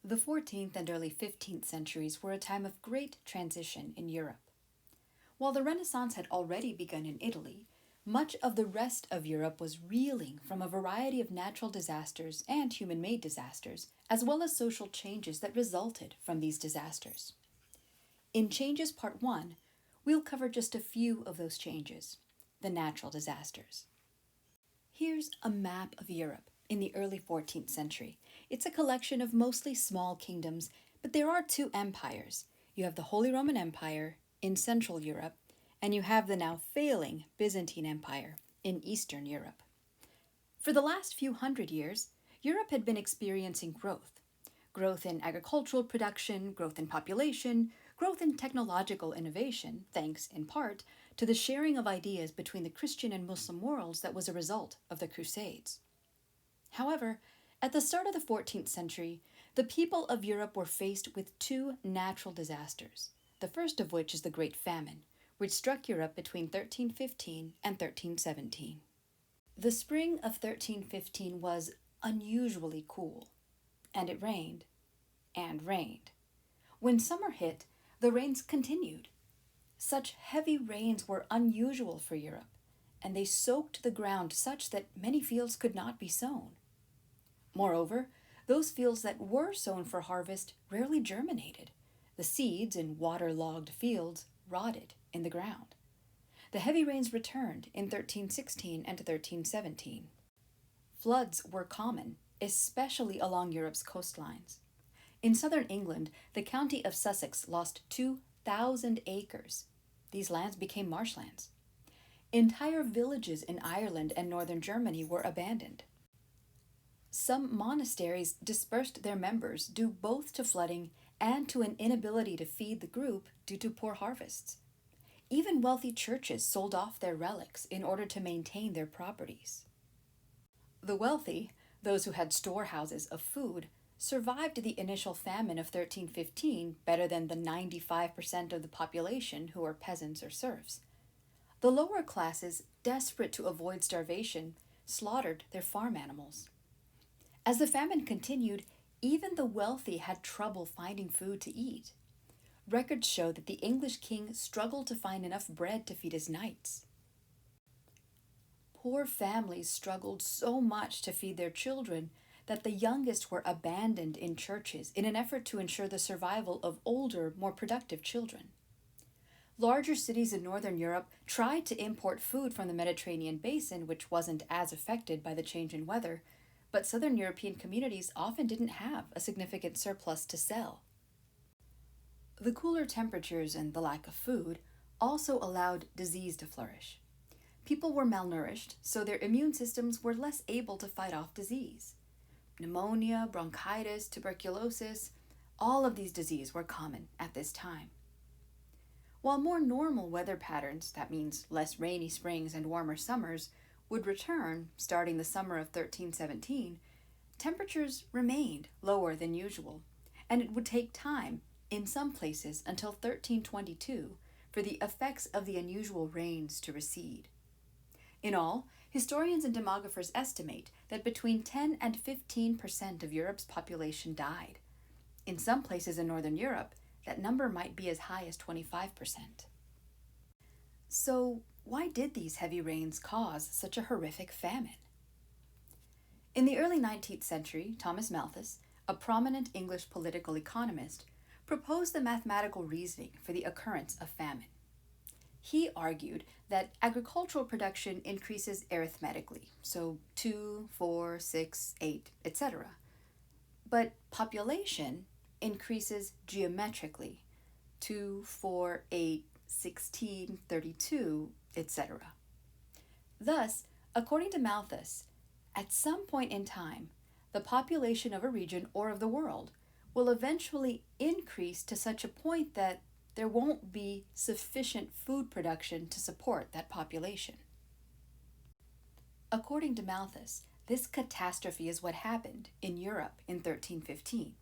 The 14th and early 15th centuries were a time of great transition in Europe. While the Renaissance had already begun in Italy, much of the rest of Europe was reeling from a variety of natural disasters and human-made disasters, as well as social changes that resulted from these disasters. In Changes Part 1, we'll cover just a few of those changes, the natural disasters. Here's a map of Europe in the early 14th century. It's a collection of mostly small kingdoms, but there are two empires. You have the Holy Roman Empire in Central Europe, and you have the now failing Byzantine Empire in Eastern Europe. For the last few hundred years, Europe had been experiencing growth in agricultural production, growth in population, growth in technological innovation, thanks, in part, to the sharing of ideas between the Christian and Muslim worlds that was a result of the Crusades. However, at the start of the 14th century, the people of Europe were faced with two natural disasters, the first of which is the Great Famine, which struck Europe between 1315 and 1317. The spring of 1315 was unusually cool, and it rained and rained. When summer hit, the rains continued. Such heavy rains were unusual for Europe, and they soaked the ground such that many fields could not be sown. Moreover, those fields that were sown for harvest rarely germinated. The seeds in waterlogged fields rotted in the ground. The heavy rains returned in 1316 and 1317. Floods were common, especially along Europe's coastlines. In southern England, the county of Sussex lost 2,000 acres. These lands became marshlands. Entire villages in Ireland and northern Germany were abandoned. Some monasteries dispersed their members due both to flooding and to an inability to feed the group due to poor harvests. Even wealthy churches sold off their relics in order to maintain their properties. The wealthy, those who had storehouses of food, survived the initial famine of 1315 better than the 95% of the population who were peasants or serfs. The lower classes, desperate to avoid starvation, slaughtered their farm animals. As the famine continued, even the wealthy had trouble finding food to eat. Records show that the English king struggled to find enough bread to feed his knights. Poor families struggled so much to feed their children that the youngest were abandoned in churches in an effort to ensure the survival of older, more productive children. Larger cities in northern Europe tried to import food from the Mediterranean basin, which wasn't as affected by the change in weather, but southern European communities often didn't have a significant surplus to sell. The cooler temperatures and the lack of food also allowed disease to flourish. People were malnourished, so their immune systems were less able to fight off disease. Pneumonia, bronchitis, tuberculosis, all of these diseases were common at this time. While more normal weather patterns, that means less rainy springs and warmer summers, would return starting the summer of 1317, temperatures remained lower than usual, and it would take time, in some places until 1322, for the effects of the unusual rains to recede. In all, historians and demographers estimate that between 10 and 15% of Europe's population died. In some places in northern Europe, that number might be as high as 25%. So, why did these heavy rains cause such a horrific famine? In the early 19th century, Thomas Malthus, a prominent English political economist, proposed the mathematical reasoning for the occurrence of famine. He argued that agricultural production increases arithmetically, so 2, 4, 6, 8, etc. But population increases geometrically, 2, 4, 8, 16, 32, etc. Thus, according to Malthus, at some point in time, the population of a region or of the world will eventually increase to such a point that there won't be sufficient food production to support that population. According to Malthus, this catastrophe is what happened in Europe in 1315.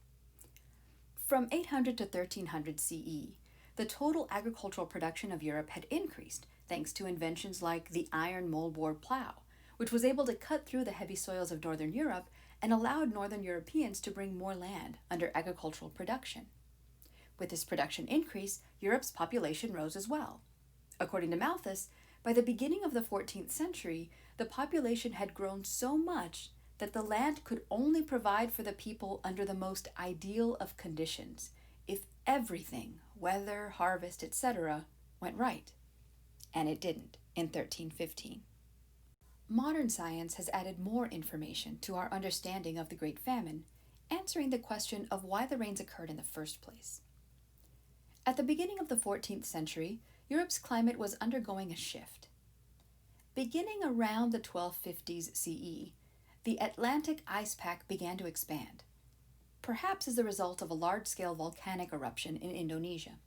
From 800 to 1300 CE, the total agricultural production of Europe had increased thanks to inventions like the iron moldboard plow, which was able to cut through the heavy soils of northern Europe and allowed northern Europeans to bring more land under agricultural production. With this production increase, Europe's population rose as well. According to Malthus, by the beginning of the 14th century, the population had grown so much that the land could only provide for the people under the most ideal of conditions, if everything, weather, harvest, etc., went right. And it didn't in 1315. Modern science has added more information to our understanding of the Great Famine, answering the question of why the rains occurred in the first place. At the beginning of the 14th century, Europe's climate was undergoing a shift. Beginning around the 1250s CE, the Atlantic ice pack began to expand, perhaps as a result of a large-scale volcanic eruption in Indonesia.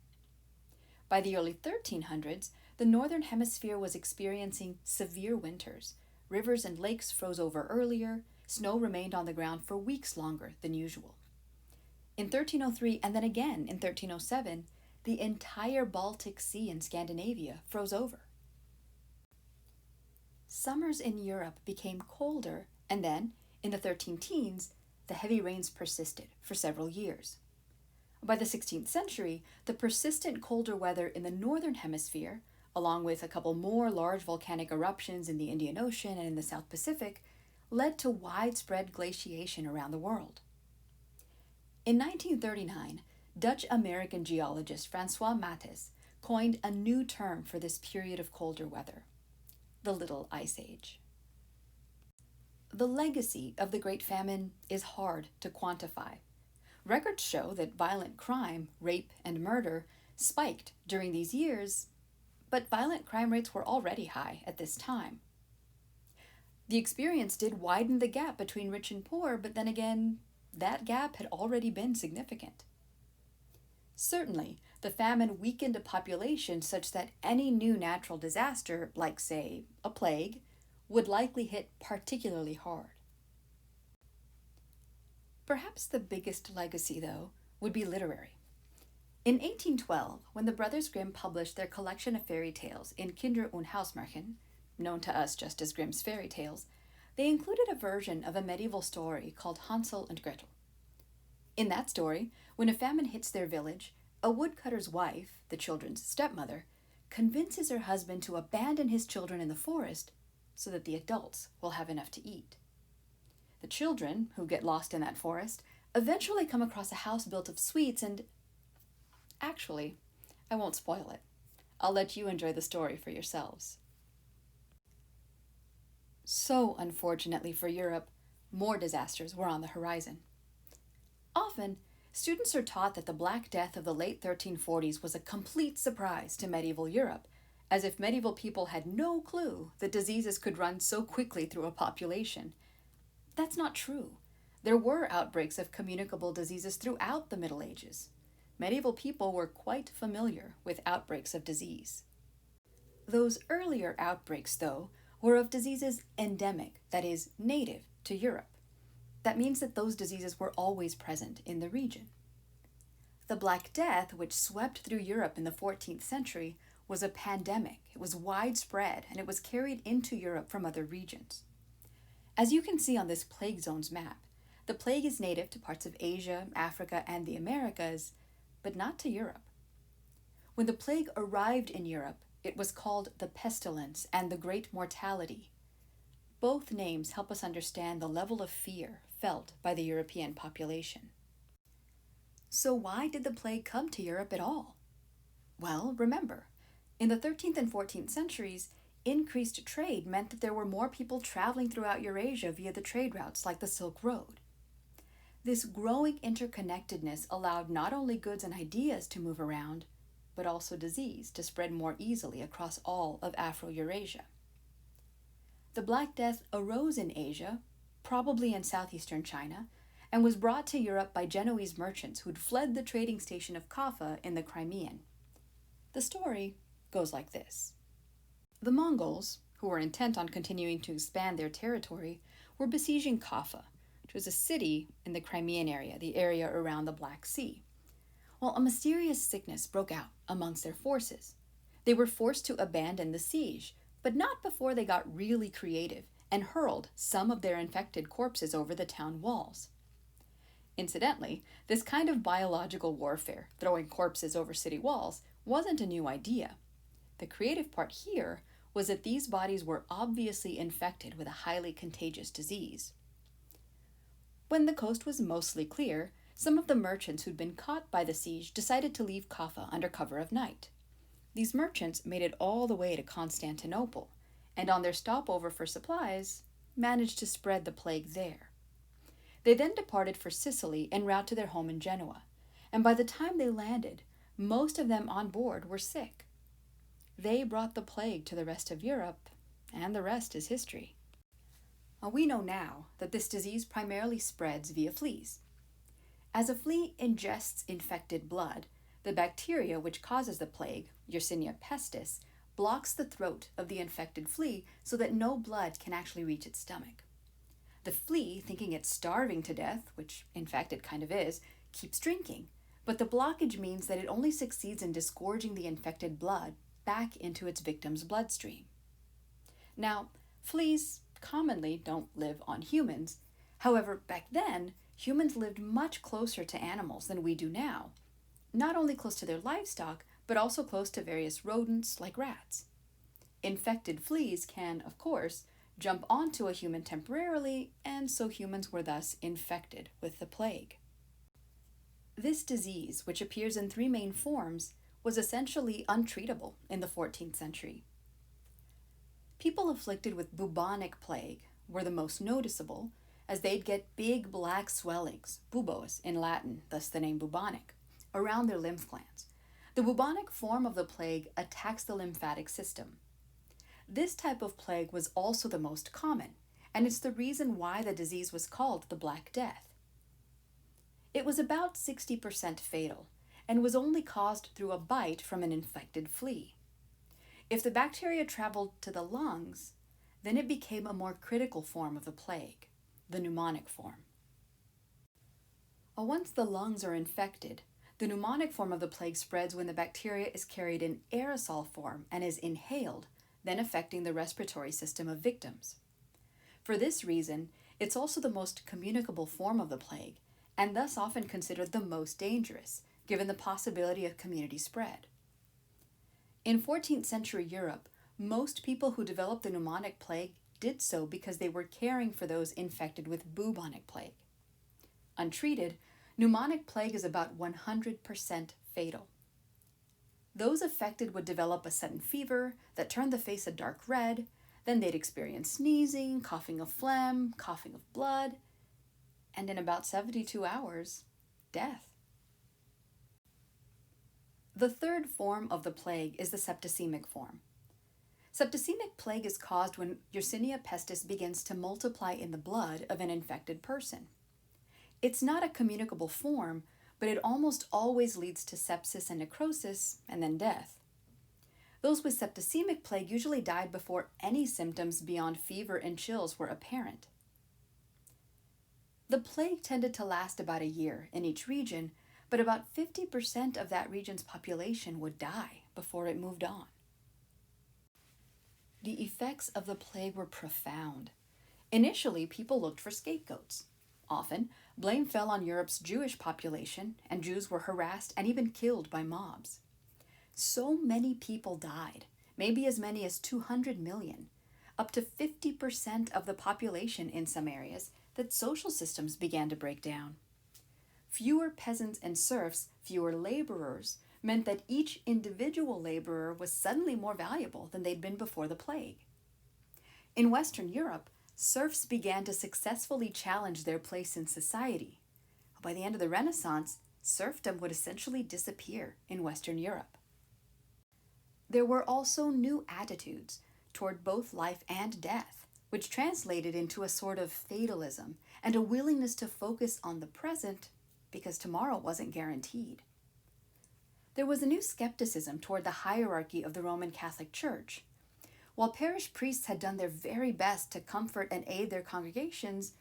By the early 1300s, the northern hemisphere was experiencing severe winters. Rivers and lakes froze over earlier, snow remained on the ground for weeks longer than usual. In 1303 and then again in 1307, the entire Baltic Sea in Scandinavia froze over. Summers in Europe became colder, and then, in the 13 teens, the heavy rains persisted for several years. By the 16th century, the persistent colder weather in the northern hemisphere, along with a couple more large volcanic eruptions in the Indian Ocean and in the South Pacific, led to widespread glaciation around the world. In 1939, Dutch-American geologist Francois Mattes coined a new term for this period of colder weather: the Little Ice Age. The legacy of the Great Famine is hard to quantify. Records show that violent crime, rape, and murder spiked during these years, but violent crime rates were already high at this time. The experience did widen the gap between rich and poor, but then again, that gap had already been significant. Certainly, the famine weakened a population such that any new natural disaster, like, say, a plague, would likely hit particularly hard. Perhaps the biggest legacy, though, would be literary. In 1812, when the Brothers Grimm published their collection of fairy tales in Kinder- und Hausmärchen, known to us just as Grimm's fairy tales, they included a version of a medieval story called Hansel and Gretel. In that story, when a famine hits their village, a woodcutter's wife, the children's stepmother, convinces her husband to abandon his children in the forest so that the adults will have enough to eat. The children, who get lost in that forest, eventually come across a house built of sweets and... Actually, I won't spoil it. I'll let you enjoy the story for yourselves. So, unfortunately for Europe, more disasters were on the horizon. Often, students are taught that the Black Death of the late 1340s was a complete surprise to medieval Europe, as if medieval people had no clue that diseases could run so quickly through a population. That's not true. There were outbreaks of communicable diseases throughout the Middle Ages. Medieval people were quite familiar with outbreaks of disease. Those earlier outbreaks, though, were of diseases endemic, that is, native to Europe. That means that those diseases were always present in the region. The Black Death, which swept through Europe in the 14th century, was a pandemic. It was widespread, and it was carried into Europe from other regions. As you can see on this plague zones map, the plague is native to parts of Asia, Africa, and the Americas, but not to Europe. When the plague arrived in Europe, it was called the pestilence and the great mortality. Both names help us understand the level of fear felt by the European population. So why did the plague come to Europe at all? Well, remember, in the 13th and 14th centuries, increased trade meant that there were more people traveling throughout Eurasia via the trade routes like the Silk Road. This growing interconnectedness allowed not only goods and ideas to move around, but also disease to spread more easily across all of Afro-Eurasia. The Black Death arose in Asia, probably in southeastern China, and was brought to Europe by Genoese merchants who'd fled the trading station of Kaffa in the Crimean. The story goes like this. The Mongols, who were intent on continuing to expand their territory, were besieging Kaffa, which was a city in the Crimean area, the area around the Black Sea. Well, a mysterious sickness broke out amongst their forces. They were forced to abandon the siege, but not before they got really creative and hurled some of their infected corpses over the town walls. Incidentally, this kind of biological warfare, throwing corpses over city walls, wasn't a new idea. The creative part here was that these bodies were obviously infected with a highly contagious disease. When the coast was mostly clear, some of the merchants who'd been caught by the siege decided to leave Kaffa under cover of night. These merchants made it all the way to Constantinople, and on their stopover for supplies, managed to spread the plague there. They then departed for Sicily en route to their home in Genoa, and by the time they landed, most of them on board were sick. They brought the plague to the rest of Europe, and the rest is history. We know now that this disease primarily spreads via fleas. As a flea ingests infected blood, the bacteria which causes the plague, Yersinia pestis, blocks the throat of the infected flea so that no blood can actually reach its stomach. The flea, thinking it's starving to death, which in fact it kind of is, keeps drinking, but the blockage means that it only succeeds in disgorging the infected blood back into its victim's bloodstream. Now, fleas commonly don't live on humans. However, back then, humans lived much closer to animals than we do now, not only close to their livestock, but also close to various rodents like rats. Infected fleas can, of course, jump onto a human temporarily, and so humans were thus infected with the plague. This disease, which appears in three main forms, was essentially untreatable in the 14th century. People afflicted with bubonic plague were the most noticeable, as they'd get big black swellings, bubos in Latin, thus the name bubonic, around their lymph glands. The bubonic form of the plague attacks the lymphatic system. This type of plague was also the most common, and it's the reason why the disease was called the Black Death. It was about 60% fatal, and was only caused through a bite from an infected flea. If the bacteria traveled to the lungs, then it became a more critical form of the plague, the pneumonic form. Once the lungs are infected, the pneumonic form of the plague spreads when the bacteria is carried in aerosol form and is inhaled, then affecting the respiratory system of victims. For this reason, it's also the most communicable form of the plague, and thus often considered the most dangerous, given the possibility of community spread. In 14th century Europe, most people who developed the pneumonic plague did so because they were caring for those infected with bubonic plague. Untreated, pneumonic plague is about 100% fatal. Those affected would develop a sudden fever that turned the face a dark red, then they'd experience sneezing, coughing of phlegm, coughing of blood, and in about 72 hours, death. The third form of the plague is the septicemic form. Septicemic plague is caused when Yersinia pestis begins to multiply in the blood of an infected person. It's not a communicable form, but it almost always leads to sepsis and necrosis, and then death. Those with septicemic plague usually died before any symptoms beyond fever and chills were apparent. The plague tended to last about a year in each region, but about 50% of that region's population would die before it moved on. The effects of the plague were profound. Initially, people looked for scapegoats. Often, blame fell on Europe's Jewish population, and Jews were harassed and even killed by mobs. So many people died, maybe as many as 200 million, up to 50% of the population in some areas, that social systems began to break down. Fewer peasants and serfs, fewer laborers, meant that each individual laborer was suddenly more valuable than they'd been before the plague. In Western Europe, serfs began to successfully challenge their place in society. By the end of the Renaissance, serfdom would essentially disappear in Western Europe. There were also new attitudes toward both life and death, which translated into a sort of fatalism and a willingness to focus on the present because tomorrow wasn't guaranteed. There was a new skepticism toward the hierarchy of the Roman Catholic Church. While parish priests had done their very best to comfort and aid their congregations,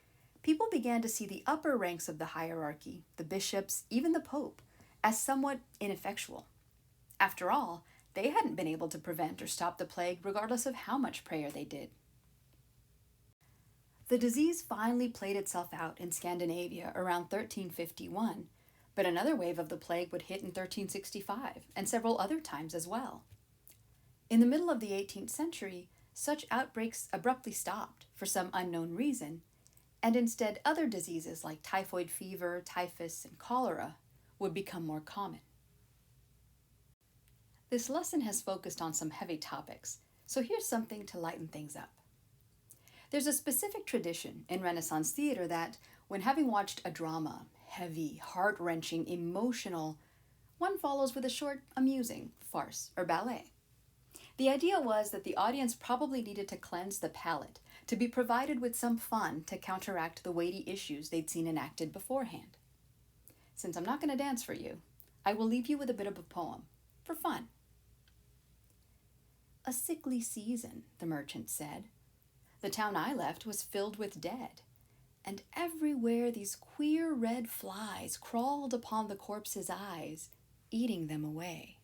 people began to see the upper ranks of the hierarchy, the bishops, even the Pope, as somewhat ineffectual. After all, they hadn't been able to prevent or stop the plague regardless of how much prayer they did. The disease finally played itself out in Scandinavia around 1351, but another wave of the plague would hit in 1365 and several other times as well. In the middle of the 18th century, such outbreaks abruptly stopped for some unknown reason, and instead other diseases like typhoid fever, typhus, and cholera would become more common. This lesson has focused on some heavy topics, so here's something to lighten things up. There's a specific tradition in Renaissance theater that, when having watched a drama, heavy, heart-wrenching, emotional, one follows with a short, amusing farce or ballet. The idea was that the audience probably needed to cleanse the palate, to be provided with some fun to counteract the weighty issues they'd seen enacted beforehand. Since I'm not going to dance for you, I will leave you with a bit of a poem, for fun. "A sickly season," the merchant said. "The town I left was filled with dead, and everywhere these queer red flies crawled upon the corpses' eyes, eating them away."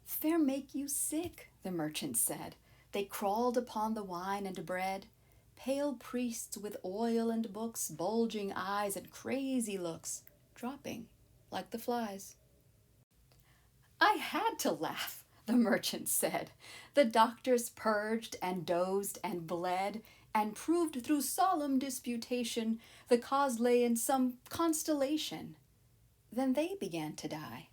"Fair make you sick," the merchant said. "They crawled upon the wine and bread, pale priests with oil and books, bulging eyes and crazy looks, dropping like the flies." "I had to laugh," the merchant said. "The doctors purged and dozed and bled, and proved through solemn disputation the cause lay in some constellation. Then they began to die.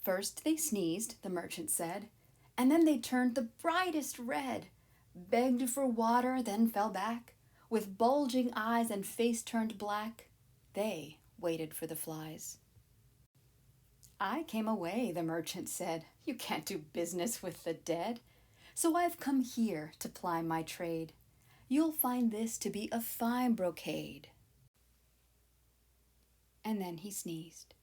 First they sneezed," the merchant said, "and then they turned the brightest red, begged for water, then fell back. With bulging eyes and face turned black, they waited for the flies." "I came away," the merchant said. "You can't do business with the dead. So I've come here to ply my trade. You'll find this to be a fine brocade." And then he sneezed.